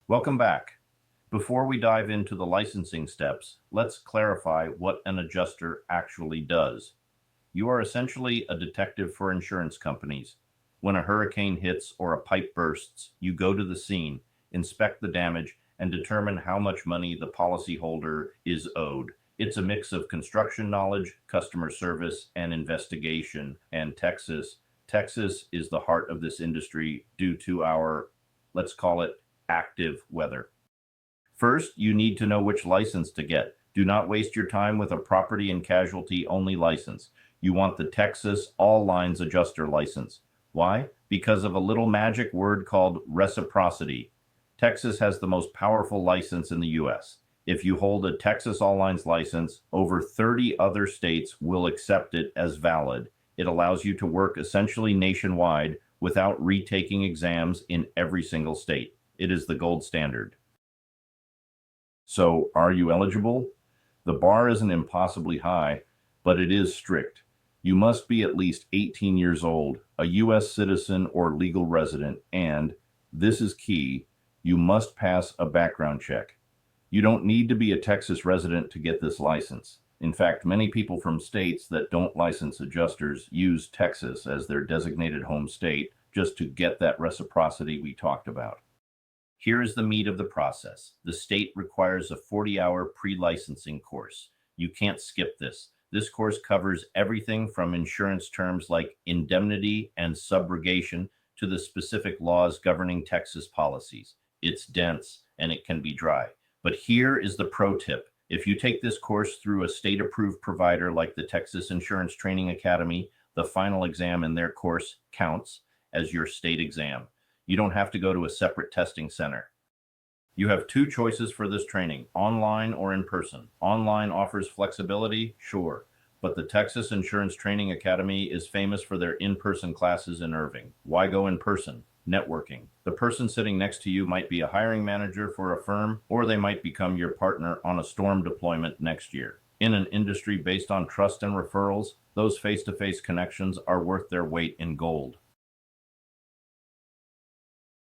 Welcome back. Before we dive into the licensing steps, let's clarify what an adjuster actually does. You are essentially a detective for insurance companies. When a hurricane hits or a pipe bursts, you go to the scene, inspect the damage, and determine how much money the policyholder is owed. It's a mix of construction knowledge, customer service, and investigation. And Texas is the heart of this industry due to our, let's call it, active weather. First, you need to know which license to get. Do not waste your time with a property and casualty only license. You want the Texas All Lines Adjuster license. Why? Because of a little magic word called reciprocity. Texas has the most powerful license in the US. If you hold a Texas All Lines license, over 30 other states will accept it as valid. It allows you to work essentially nationwide without retaking exams in every single state. It is the gold standard. So, are you eligible? The bar isn't impossibly high, but it is strict. You must be at least 18 years old, a U.S. citizen or legal resident, and, this is key, you must pass a background check. You don't need to be a Texas resident to get this license. In fact, many people from states that don't license adjusters use Texas as their designated home state just to get that reciprocity we talked about. Here is the meat of the process. The state requires a 40-hour pre-licensing course. You can't skip this. This course covers everything from insurance terms like indemnity and subrogation to the specific laws governing Texas policies. It's dense and it can be dry. But here is the pro tip. If you take this course through a state-approved provider like the Texas Insurance Training Academy, the final exam in their course counts as your state exam. You don't have to go to a separate testing center. You have two choices for this training, online or in person. Online offers flexibility, sure, but the Texas Insurance Training Academy is famous for their in-person classes in Irving. Why go in person? Networking. The person sitting next to you might be a hiring manager for a firm, or they might become your partner on a storm deployment next year. In an industry based on trust and referrals, those face-to-face connections are worth their weight in gold.